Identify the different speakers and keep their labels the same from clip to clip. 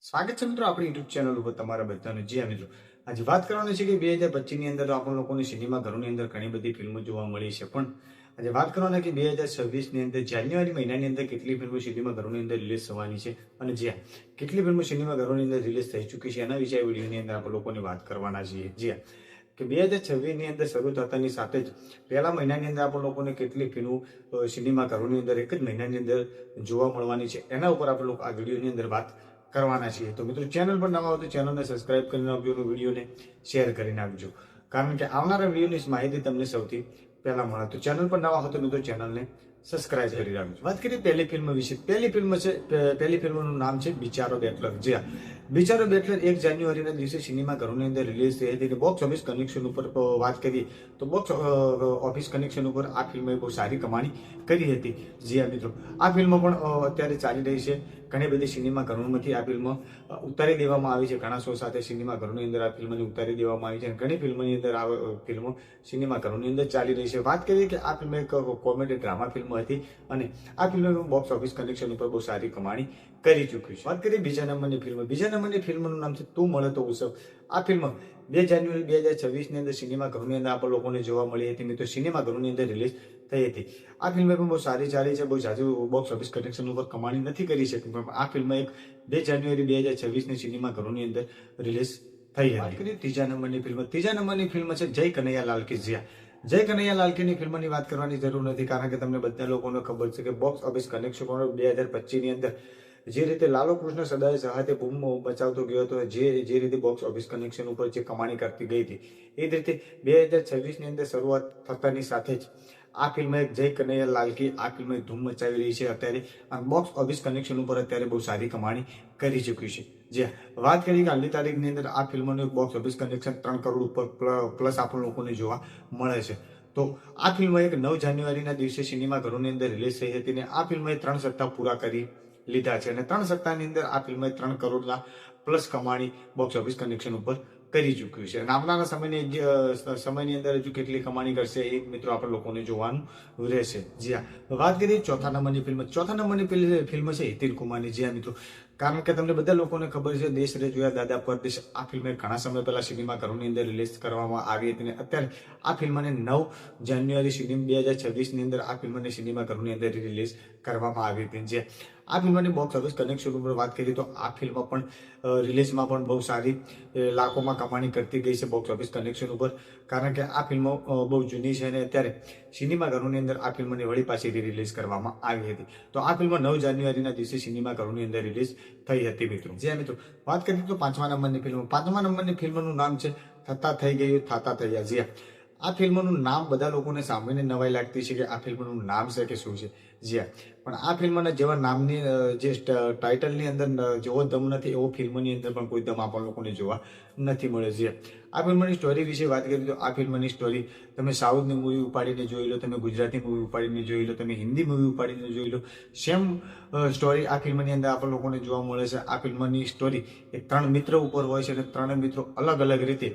Speaker 1: સ્વાગત છે મિત્રો આપણી યુટ્યુબ ચેનલ ઉપર તમારા બધાનું. જી હા મિત્રો, આજે વાત કરવાની છે કે 2025ની અંદર આપણા લોકોની સિનેમા ઘરોની અંદર ઘણી બધી ફિલ્મો જોવા મળી છે, પણ આજે વાત કરવાના કે 2026ની અંદર જાન્યુઆરી મહિનાની અંદર કેટલી ફિલ્મો સિનેમા ઘરોની અંદર રિલીઝ થવાની છે અને જી હા, કેટલી ફિલ્મો સિનેમા ઘરોની અંદર રિલીઝ થઈ ચૂકી છે એના વિશે આ વિડીયોની અંદર આપણે લોકોની વાત કરવાના છીએ. જી હા, કે 2026ની અંદર શરૂ થતાની સાથે જ પહેલા મહિનાની અંદર આપણે લોકોને કેટલી ફિલ્મો સિનેમા ઘરોની અંદર એક જ મહિનાની અંદર જોવા મળવાની છે એના ઉપર આપણે લોકો આ વિડીયોની અંદર વાત કરવાના છીએ. તો મિત્રો, ચેનલ પર નવા હો તો ચેનલને સબસ્ક્રાઇબ કરી નાખજો અને વિડીયોને શેર કરી નાખજો, કારણ કે આવનારા વિડીયોની માહિતી તમને સૌથી પહેલા મળે. તો ચેનલ પર નવા હો તો મિત્રો ચેનલને સબસ્ક્રાઇબ કરી રાખજો. વાત કરીએ પહેલી ફિલ્મ વિશે. પહેલી ફિલ્મનું નામ છે બિચારો બેટલર. જી હા, બિચારો બેટલર 1 જાન્યુઆરીના દિવસે સિનેમા ઘરોની અંદર રિલીઝ થઈ હતી. બોક્સ ઓફિસ કનેક્શન ઉપર વાત કરીએ તો બોક્સ ઓફિસ કનેક્શન ઉપર આ ફિલ્મે બહુ સારી કમાણી કરી હતી. જી હા મિત્રો, આ ફિલ્મ પણ અત્યારે ચાલી રહી છે. ઘણી બધી સિનેમા ઘરોમાંથી આ ફિલ્મ ઉતારી દેવામાં આવી છે. ઘણા શો સાથે સિનેમા ઘરોની અંદર આ ફિલ્મને ઉતારી દેવામાં આવી છે અને ઘણી ફિલ્મોની અંદર આ ફિલ્મો સિનેમા ઘરોની અંદર ચાલી રહી છે. વાત કરીએ કે આ ફિલ્મ એક કોમેડી ડ્રામા ફિલ્મ હતી અને આ ફિલ્મ બોક્સ ઓફિસ કનેક્શન ઉપર બહુ સારી કમાણી કરી ચૂકી છે. વાત કરીએ બીજા નંબરની ફિલ્મ. બીજા નંબરની ફિલ્મનું નામ છે તું મળે તો ઉત્સવ. આ ફિલ્મ 2 જાન્યુઆરી 2026ની અંદર સિનેમા ઘરોની અંદર આપણે લોકોને જોવા મળી હતી. મિત્રો, સિનેમા ઘરોની અંદર રિલીઝ થઈ હતી. આ ફિલ્મ પણ બહુ સારી ચાલી છે. બહુ જાજુ બોક્સ ઓફિસ કનેક્શન ઉપર કમાણી નથી કરી શકી, પણ આ ફિલ્મ એક 2 જાન્યુઆરી 2026ની સિનેમા ઘરોની અંદર રિલીઝ થઈ હતી. વાત કરીએ ત્રીજા નંબરની ફિલ્મ. ત્રીજા નંબરની ફિલ્મ છે જય કનૈયાલાલ કી જય. જય કનૈયાલાલ કીની ફિલ્મની વાત કરવાની જરૂર નથી, કારણ કે તમને બધા લોકોને ખબર છે કે બોક્સ ઓફિસ કનેક્શન 2025ની અંદર જે રીતે લાલો કૃષ્ણ સદાય સહાતે બૂમ બચાવતો ગયો હતો, જે રીતે બોક્સ ઓફિસ કનેક્શન ઉપર જે કમાણી કરતી ગઈ હતી, એ જ રીતે 2026ની અંદર શરૂઆત થતાની સાથે જ આ ફિલ્મ એક જય કનૈયાલાલ કી આ ફિલ્મ ધૂમ મચાવી રહી છે અત્યારે, અને બોક્સ ઓફિસ કનેક્શન ઉપર અત્યારે બહુ સારી કમાણી કરી ચૂકી છે. જે વાત કરીએ કે હાલની તારીખની અંદર આ ફિલ્મનું બોક્સ ઓફિસ કનેક્શન 3 કરોડ ઉપર પ્લસ આપણને લોકોને જોવા મળે છે. તો આ ફિલ્મ એક 9 જાન્યુઆરીના દિવસે સિનેમા ઘરોની અંદર રિલીઝ થઈ હતી અને આ ફિલ્મે 3 સપ્તાહ પૂરા કરી લીધા છે અને 3 સપ્તાહની અંદર આ ફિલ્મે 3 કરોડના પ્લસ કમાણી બોક્સ ઓફિસ કનેક્શન ઉપર કરી ચૂક્યું છે. અને આવનારા સમયની અંદર હજુ કેટલી કમાણી કરશે એ મિત્રો આપણે લોકોને જોવાનું રહેશે. જી હા, વાત કરીએ ચોથા નંબરની ફિલ્મ. ચોથા નંબરની ફિલ્મ છે હિતિલ કુમારની. જી હા મિત્રો, કારણ કે તમને બધા લોકોને ખબર છે દેશ રે જોયા દાદા પરદેશ આ ફિલ્મ ઘણા સમય પહેલા સિનેમા ઘરોની અંદર રિલીઝ કરવામાં આવી હતી અને અત્યારે આ ફિલ્મને 9 જાન્યુઆરી 2026ની અંદર આ ફિલ્મને સિનેમા ઘરોની અંદર રિલીઝ કરવામાં આવી હતી. જે આ ફિલ્મની બોક્સ ઓફિસ કનેક્શન ઉપર વાત કરીએ તો આ ફિલ્મ પણ રિલીઝમાં પણ બહુ સારી લાખોમાં કમાણી કરતી ગઈ છે બોક્સ ઓફિસ કનેક્શન ઉપર, કારણ કે આ ફિલ્મો બહુ જૂની છે અને અત્યારે સિનેમા ઘરોની અંદર આ ફિલ્મની વળી પાછી રિલીઝ કરવામાં આવી હતી. તો આ ફિલ્મ 9 જાન્યુઆરીના દિવસે સિનેમા ઘરોની અંદર રિલીઝ થઈ હતી મિત્રો. જે મિત્રો, વાત કરીએ તો 5મા નંબરની ફિલ્મ. 5મા નંબરની ફિલ્મનું નામ છે થતા થઈ ગયું થાતા થયા. જી આ ફિલ્મનું નામ બધા લોકોને સાંભળીને નવાઈ લાગતી છે કે આ ફિલ્મનું નામ છે કે શું છે. જી હા, પણ આ ફિલ્મના જેવા નામની જે ટાઇટલની અંદર જેવો દમ નથી એવો ફિલ્મની અંદર પણ કોઈ દમ આપણને લોકોને જોવા નથી મળે. જી આ ફિલ્મની સ્ટોરી વિશે વાત કરીએ તો આ ફિલ્મની સ્ટોરી તમે સાઉથની મૂવી ઉપાડીને જોઈ લો, તમે ગુજરાતી મૂવી ઉપાડીને જોઈ લો, તમે હિન્દી મૂવી ઉપાડીને જોઈ લો, સેમ સ્ટોરી આ ફિલ્મની અંદર આપણને લોકોને જોવા મળે છે. આ ફિલ્મની સ્ટોરી એ 3 મિત્ર ઉપર હોય છે અને 3 મિત્રો અલગ અલગ રીતે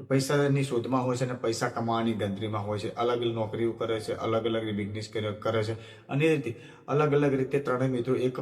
Speaker 1: પૈસાની શોધમાં હોય છે અને પૈસા કમાવાની ગંદરીમાં હોય છે. અલગ અલગ નોકરીઓ કરે છે, અલગ અલગ બિઝનેસ કરે છે અને એ રીતે અલગ અલગ રીતે 3 મિત્રો એક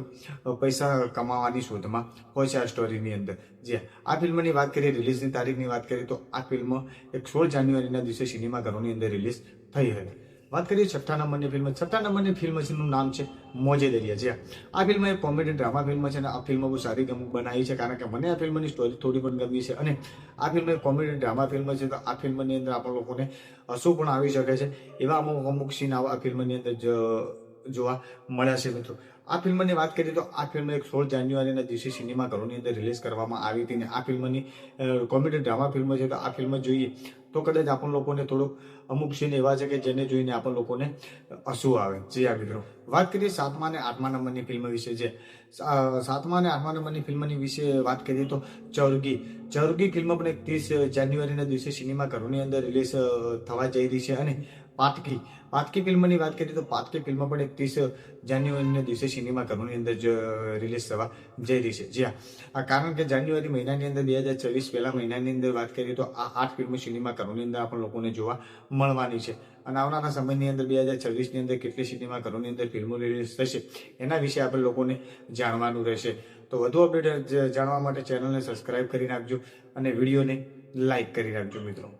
Speaker 1: પૈસા કમાવાની શોધમાં હોય છે આ સ્ટોરીની અંદર. જે આ ફિલ્મની વાત કરીએ, રિલીઝની તારીખની વાત કરીએ તો આ ફિલ્મ એક 16 જાન્યુઆરીના દિવસે સિનેમા ઘરોની અંદર રિલીઝ થઈ હતી. વાત કરીએ 6થા નંબરની ફિલ્મ. 6થા નંબરની ફિલ્મનું નામ છે મોજે દરિયા. જે આ ફિલ્મ એક કોમેડી ડ્રામા ફિલ્મ છે અને આ ફિલ્મ બહુ સારી બનાવી છે, કારણ કે મને આ ફિલ્મની સ્ટોરી થોડી પણ ગમી છે અને આ ફિલ્મ એક કોમેડી ડ્રામા ફિલ્મ છે. તો આ ફિલ્મની અંદર આપણા લોકોને હસવું પણ આવી શકે છે એવા અમુક સીન આ ફિલ્મની અંદર જોવા મળ્યા છે મિત્રો. આ ફિલ્મની વાત કરીએ તો આ ફિલ્મ એક 16 જાન્યુઆરીના દિવસે સિનેમા ઘરોની અંદર રિલીઝ કરવામાં આવી હતી અને આ ફિલ્મની કોમેડી ડ્રામા ફિલ્મ છે. તો આ ફિલ્મ જોઈએ તો કદાચ આપણ લોકોને થોડુંક અમુક સીન એવા છે કે જેને જોઈને આપણ લોકોને હસવું આવે. જી આ મિત્રો, વાત કરીએ 7મા અને 8મા નંબરની ફિલ્મ વિશે. જે 7મા અને 8મા નંબરની ફિલ્મની વિશે વાત કરીએ તો ચરગી ફિલ્મ પણ 30 જાન્યુઆરીના દિવસે સિનેમા ઘરોની અંદર રિલીઝ થવા જઈ રહી છે. અને પાતકી ફિલ્મની વાત કરીએ તો પાતકી ફિલ્મ પણ 31 જાન્યુઆરીના દિવસે સિનેમા ઘરોની અંદર રિલીઝ થવા જઈ રહી છે. જી હા, કારણ કે જાન્યુઆરી મહિનાની અંદર 2026 પહેલા મહિનાની અંદર વાત કરીએ તો આ 8 ફિલ્મો સિનેમા ઘરોની અંદર આપણે લોકોને જોવા મળવાની છે. અને આવનારા સમયની અંદર 2026ની અંદર કેટલી સિનેમા ઘરોની અંદર ફિલ્મો રિલીઝ થશે એના વિશે આપણે લોકોને જાણવાનું રહેશે. તો વધુ અપડેટ જાણવા માટે ચેનલને સબસ્ક્રાઇબ કરી નાખજો અને વિડીયોને લાઇક કરી નાખજો મિત્રો.